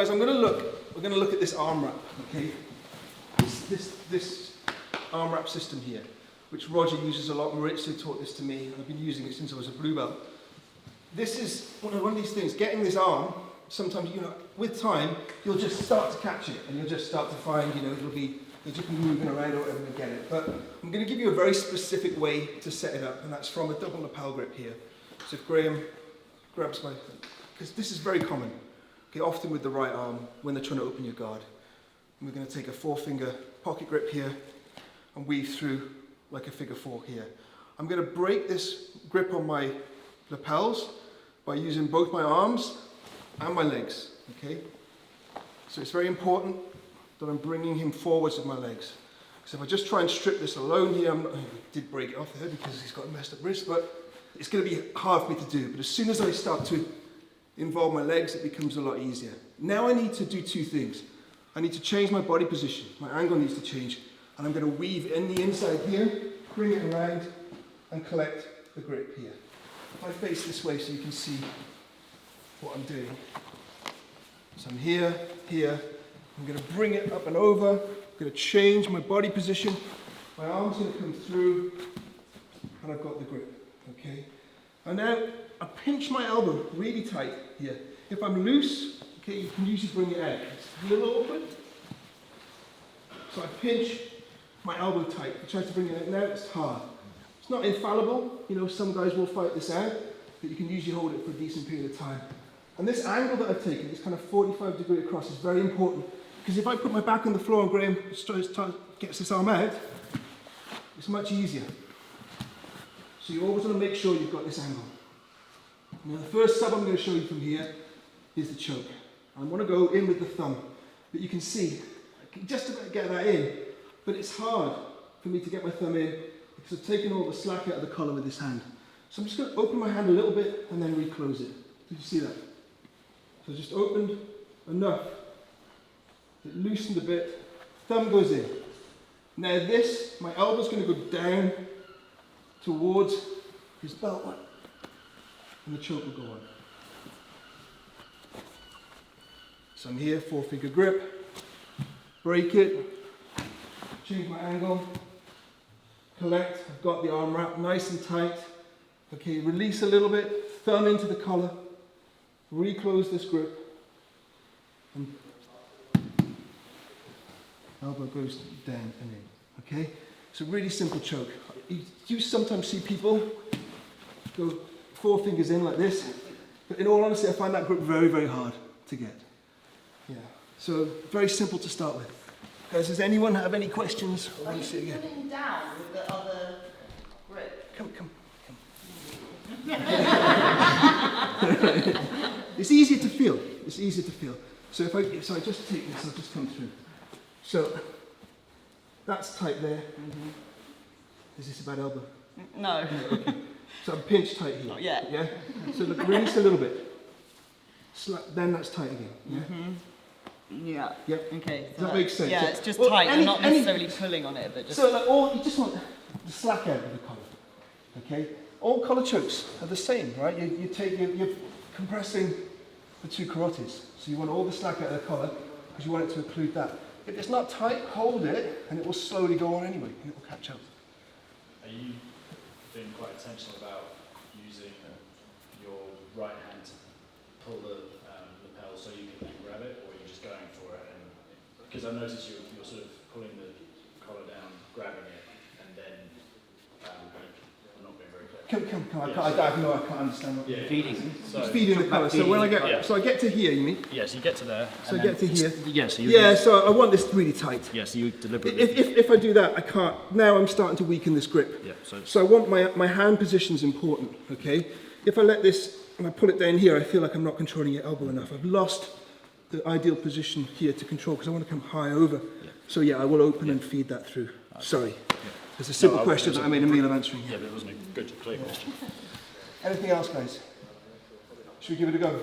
guys, we're going to look at this arm wrap, okay? This arm wrap system here, which Roger uses a lot. Mauricio taught this to me, and I've been using it since I was a blue belt. This is one of these things, getting this arm, sometimes, you know, with time, you'll just start to catch it, and you'll just start to find, you know, you'll just be moving around or whatever to get it. But I'm going to give you a very specific way to set it up, and that's from a double lapel grip here. So if Graham grabs my, because this is very common, okay, often with the right arm when they're trying to open your guard. And we're going to take a 4-finger pocket grip here and weave through like a figure 4 here. I'm going to break this grip on my lapels by using both my arms and my legs, okay? So it's very important that I'm bringing him forwards with my legs. So if I just try and strip this alone here, I did break it off there because he's got a messed up wrist, but it's going to be hard for me to do. But as soon as I start to involve my legs, it becomes a lot easier. Now I need to do 2 things. I need to change my body position. My angle needs to change. And I'm going to weave in the inside here, bring it around, and collect the grip here. If I face this way so you can see what I'm doing. So I'm here, here. I'm going to bring it up and over. I'm going to change my body position. My arm's going to come through, and I've got the grip. Okay? And now I pinch my elbow really tight here. If I'm loose, okay, you can usually bring it out. It's a little awkward. So I pinch my elbow tight. I try to bring it out now, it's hard. It's not infallible. You know, some guys will fight this out, but you can usually hold it for a decent period of time. And this angle that I've taken, this kind of 45-degree across, is very important. Because if I put my back on the floor and Graham gets this arm out, it's much easier. So you always want to make sure you've got this angle. Now the first sub I'm going to show you from here is the choke. I want to go in with the thumb, but you can see, I can just about get that in, but it's hard for me to get my thumb in because I've taken all the slack out of the collar with this hand. So I'm just going to open my hand a little bit and then reclose it. Did you see that? So just opened enough, it loosened a bit, thumb goes in. Now this, my elbow's going to go down towards his belt line, and the choke will go on. So I'm here, 4-finger grip, break it, change my angle, collect, I've got the arm wrap nice and tight. Okay, release a little bit, thumb into the collar, reclose this grip, and elbow goes down and in, okay? It's a really simple choke. You sometimes see people go 4 fingers in like this, but in all honesty, I find that grip very, very hard to get. Yeah, so very simple to start with. Guys, does anyone have any questions? Are you pulling down with the other grip? Come. It's easier to feel. It's easier to feel. So if I just take this, I'll just come through. So that's tight there. Is this a bad elbow? No. Okay. So I'm pinched tight here. Not yet. Yeah. So look, release a little bit. Then that's tight again. Yeah. Yeah. Yep. Okay. Does that make sense? Yeah, it's just tight. You're not necessarily pulling on it, but just. So like you just want the slack out of the collar. Okay. All collar chokes are the same, right? You're compressing the 2 carotids. So you want all the slack out of the collar because you want it to occlude that. If it's not tight, hold it, and it will slowly go on anyway, and it will catch up. Are you being quite intentional about using your right hand to pull the lapel so you can then grab it, or are you just going for it? Because I noticed you're sort of pulling the collar down, grabbing it, and then I'm not being very clear. Come. I can't understand what you're feeding. So, feeding the collar. So when I get, so I get to here, you mean? Yeah, so you get to there. So I get to here. Yeah, so you. Yeah, so I want this really tight. Yeah, so you deliberately. If I do that, I can't. Now I'm starting to weaken this grip. Yeah. So I want my hand position is important. Okay. If I let this and I pull it down here, I feel like I'm not controlling your elbow enough. I've lost the ideal position here to control because I want to come high over. Yeah. So yeah, I will open and feed that through. Okay. Sorry. Yeah. It's a simple question that I made a meal of answering. Yeah, but it wasn't a good, clear question. Anything else, guys? Should we give it a go?